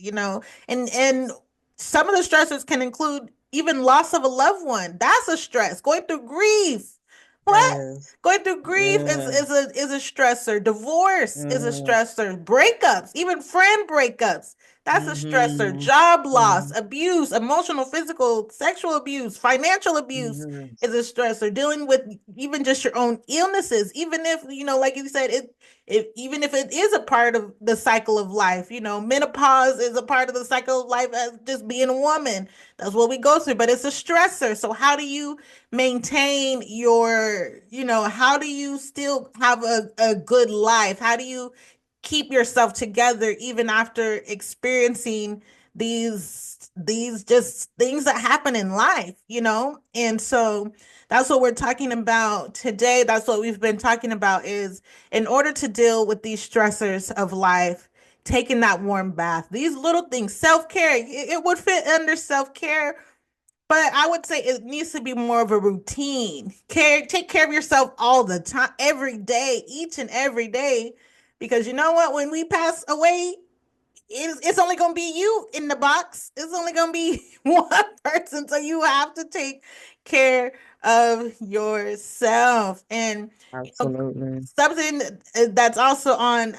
And some of the stressors can include even loss of a loved one. That's a stress. Going through grief. What? Yes. Going through grief is, Yeah. is a stressor. Divorce is a Yeah. stressor. Breakups, even friend breakups. That's a stressor. Mm-hmm. Job loss, Mm-hmm. abuse, emotional, physical, sexual abuse, financial abuse Mm-hmm. is a stressor. Dealing with even just your own illnesses, even if, like you said, even if it is a part of the cycle of life, menopause is a part of the cycle of life as just being a woman. That's what we go through, but it's a stressor. So how do you maintain how do you still have a good life? How do you keep yourself together even after experiencing these just things that happen in life? And so that's what we're talking about today. That's what we've been talking about is in order to deal with these stressors of life, taking that warm bath, these little things, self-care, it would fit under self-care, but I would say it needs to be more of a routine. Take care of yourself all the time, every day, each and every day. Because you know what? When we pass away, it's only going to be you in the box. It's only going to be one person. So you have to take care of yourself. And you know, Absolutely. something that's also on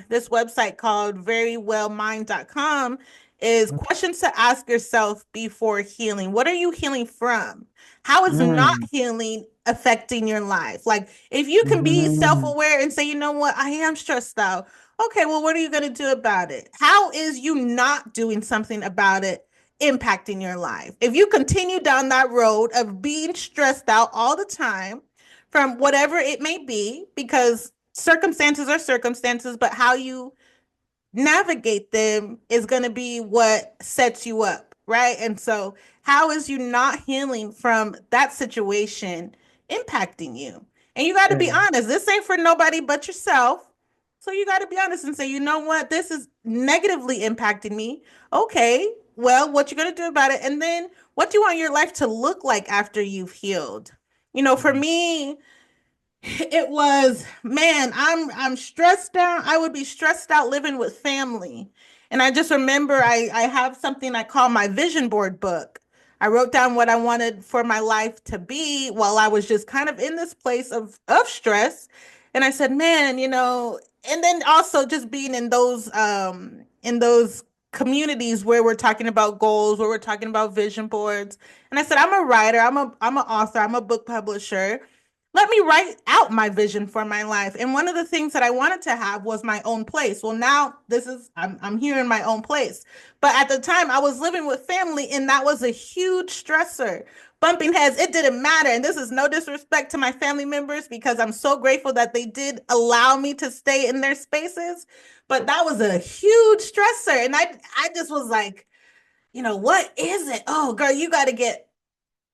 this website called verywellmind.com is questions to ask yourself before healing. What are you healing from? How is not Mm, healing affecting your life? Like, if you can be mhm. self-aware and say, you know what, I am stressed out. Okay, well, what are you going to do about it? How is you not doing something about it impacting your life? If you continue down that road of being stressed out all the time from whatever it may be, because circumstances are circumstances, but how you navigate them is going to be what sets you up, right? And so, how is you not healing from that situation impacting you? And you got to be Yeah, honest. This ain't for nobody but yourself. So you got to be honest and say, you know what? This is negatively impacting me. Okay, well, what you going to do about it? And then what do you want your life to look like after you've healed? You know, for me, it was, man, I'm stressed out. I would be stressed out living with family. And I just remember I have something I call my vision board book. I wrote down what I wanted for my life to be while I was just kind of in this place of stress. And I said, man, you know, and then also just being in those communities where we're talking about goals, where we're talking about vision boards. And I said, I'm a writer, I'm an author, I'm a book publisher. Let me write out my vision for my life. And one of the things that I wanted to have was my own place. Well, now this is I'm here in my own place. But at the time I was living with family and that was a huge stressor. Bumping heads, it didn't matter. And this is no disrespect to my family members because I'm so grateful that they did allow me to stay in their spaces. But that was a huge stressor. And I just was like, you know, what is it? Oh, girl, you got to get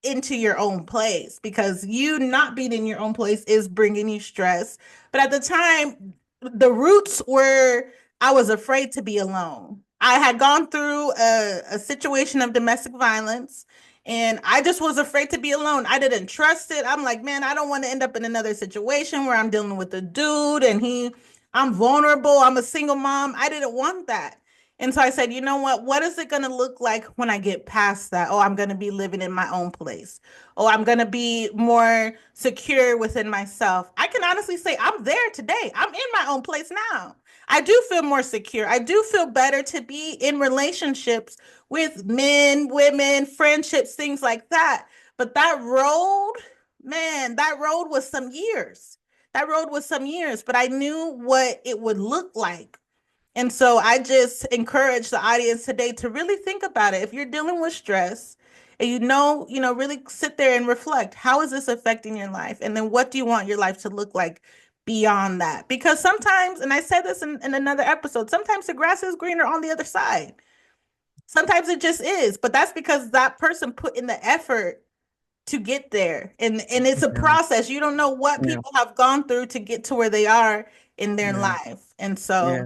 into your own place because you not being in your own place is bringing you stress. But at the time, the roots were I was afraid to be alone. I had gone through a situation of domestic violence and I just was afraid to be alone. I didn't trust it. I'm like, man, I don't want to end up in another situation where I'm dealing with a dude and I'm vulnerable. I'm a single mom. I didn't want that. And so I said, you know what? What is it going to look like when I get past that? Oh, I'm going to be living in my own place. Oh, I'm going to be more secure within myself. I can honestly say I'm there today. I'm in my own place now. I do feel more secure. I do feel better to be in relationships with men, women, friendships, things like that. But that road, man, that road was some years. That road was some years, but I knew what it would look like, and so I just encourage the audience today to really think about it. If you're dealing with stress and really sit there and reflect, how is this affecting your life? And then what do you want your life to look like beyond that? Because sometimes, and I said this in another episode, sometimes the grass is greener on the other side. Sometimes it just is, but that's because that person put in the effort to get there. And it's a yeah, process. You don't know what yeah, people have gone through to get to where they are in their yeah, life. And so yeah.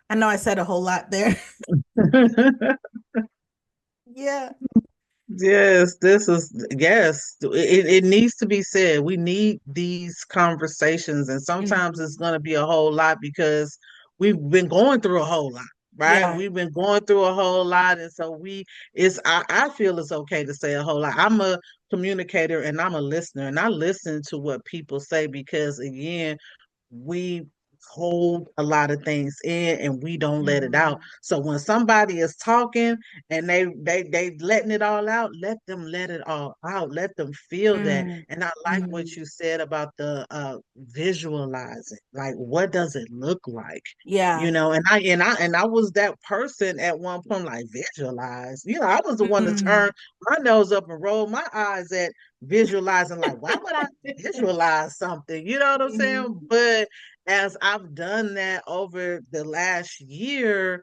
I know I said a whole lot there. Yeah. Yes, this is yes. It needs to be said. We need these conversations, and sometimes it's Mhm. going to be a whole lot because we've been going through a whole lot, right? Yeah. We've been going through a whole lot, and so I feel it's okay to say a whole lot. I'm a communicator and I'm a listener, and I listen to what people say because again, we hold a lot of things in and we don't let it out. Mhm. So when somebody is talking and they letting it all out, let them let it all out. Let them feel that. Mm. And I like what Mhm. you said about the visualizing. Like what does it look like? Yeah. And I was that person at one point, like visualize. I was the one to turn Mhm. my nose up and roll my eyes at visualizing, like, why would I visualize something? You know what I'm Mhm. saying? But as I've done that over the last year,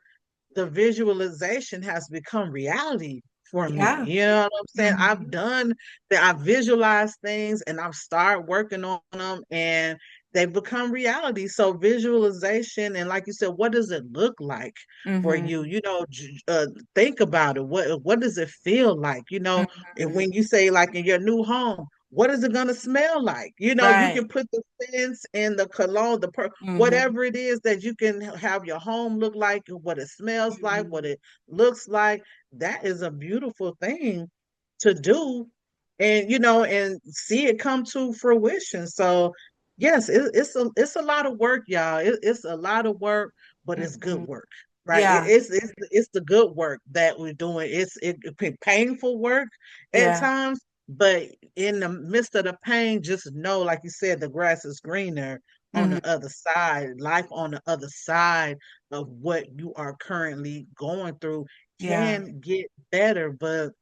the visualization has become reality for me. Yeah. You know what I'm saying? I've Mhm. done that, I've visualized things and I've started working on them and they've become reality. So visualization and like you said, what does it look like for you? Mhm. Think about it. What does it feel like? And Mhm. when you say like in your new home, what is it going to smell like? You Right. can put the scents and the cologne, Mhm. whatever it is that you can have your home look like, what it smells like, what Mhm. it looks like. That is a beautiful thing to do, and and see it come to fruition. So yes, it's a lot of work, y'all. It's a lot of work, but it's good Mhm. work, right? Yeah, It's the good work that we're doing. It can be painful work at yeah. times, but in the midst of the pain, just know, like you said, the grass is greener on Mhm. the other side. Life on the other side of what you are currently going through Yeah. can get better, but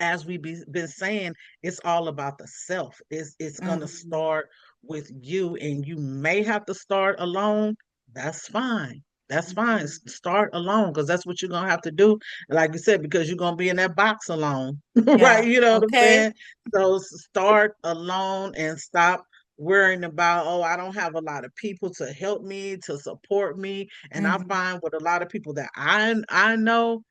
as been saying, it's all about the self. It's gonna Mhm. start with you, and you may have to start alone. That's fine. That's fine. Mhm. Start alone because that's what you're gonna have to do. Like you said, because you're gonna be in that box alone, right? Yeah. You know what I'm Okay. saying? So start alone and stop worrying about, oh, I don't have a lot of people to help me, to support me. And I Mhm. find with a lot of people that I know,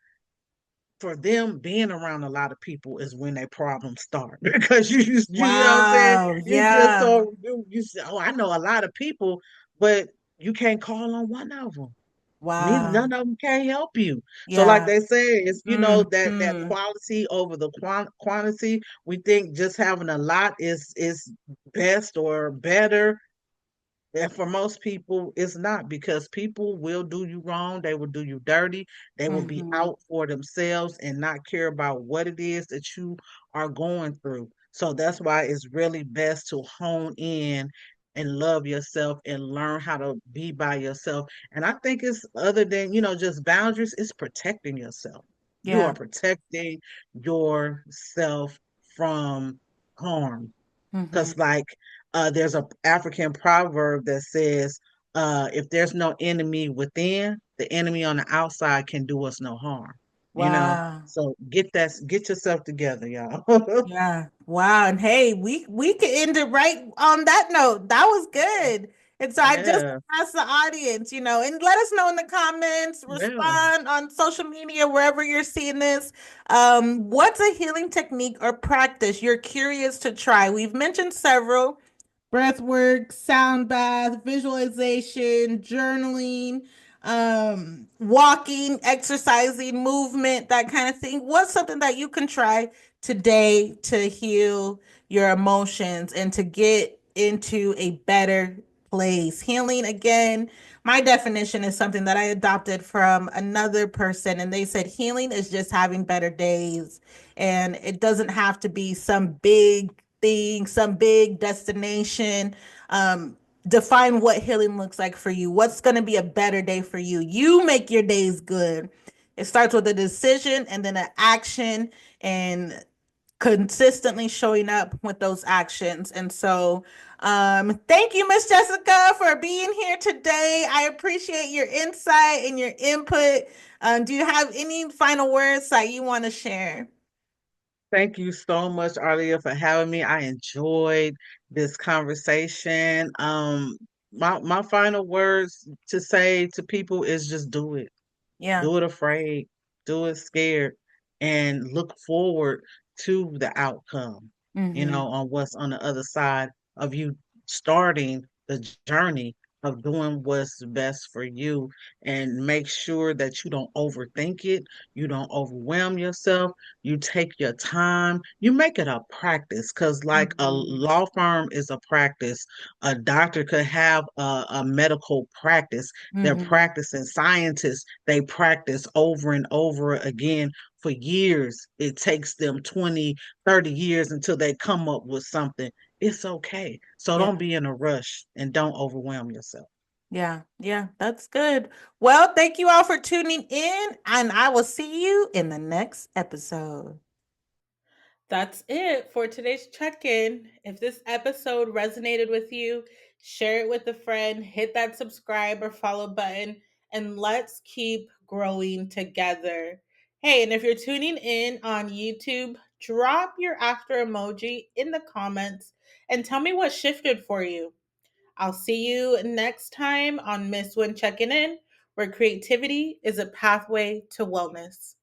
for them, being around a lot of people is when their problems start because you know what I'm saying, Wow. you get Yeah. so you say, oh, I know a lot of people, but you can't call on one of them. Neither Wow. None of them can help you. So like Yeah. they say, it's that Mhm. quality over the quantity. We think just having a lot is best or better, and for most people, it's not, because people will do you wrong. They will do you dirty. They will be Mhm. out for themselves and not care about what it is that you are going through. So that's why it's really best to hone in and love yourself and learn how to be by yourself. And I think it's, other than, just boundaries, it's protecting yourself. You are Yeah. protecting yourself from harm. Mhm. Because, like, there's a African proverb that says, if there's no enemy within, the enemy on the outside can do us no harm. You know, Wow. so get yourself together, y'all. Yeah. Wow. And hey, we could end it right on that note. That was good. And so I just Yeah, asked the audience, and let us know in the comments, yeah. respond on social media, wherever you're seeing this. What's a healing technique or practice you're curious to try? We've mentioned several: breath work, sound bath, visualization, journaling, walking, exercising, movement, that kind of thing. What's something that you can try today to heal your emotions and to get into a better place? Healing, again, my definition is something that I adopted from another person, and they said healing is just having better days. And it doesn't have to be some big thing, some big destination. Um, Define what healing looks like for you. What's going to be a better day for you? You make your days good. It starts with a decision and then an action, and consistently showing up with those actions. And so, thank you, Miss Jessica, for being here today. I appreciate your insight and your input. Do you have any final words that you want to share? Thank you so much, Arlia, for having me. I enjoyed this conversation. My final words to say to people is just do it. Yeah. Do it afraid, do it scared, and look forward to the outcome, Mm-hmm. on what's on the other side of you starting the journey of doing what's best for you. And make sure that you don't overthink it, you don't overwhelm yourself, you take your time, you make it a practice, because like a Mm-hmm. law firm is a practice, a doctor could have a medical practice. They're Mm-hmm. practicing. Scientists, they practice over and over again for years. It takes them 20, 30 years until they come up with something. It's okay. So Yeah. don't be in a rush and don't overwhelm yourself. Yeah. Yeah. That's good. Well, thank you all for tuning in, and I will see you in the next episode. That's it for today's check in. If this episode resonated with you, share it with a friend, hit that subscribe or follow button, and let's keep growing together. Hey, and if you're tuning in on YouTube, drop your after emoji in the comments and tell me what shifted for you. I'll see you next time on Miss Win Checking In, where creativity is a pathway to wellness.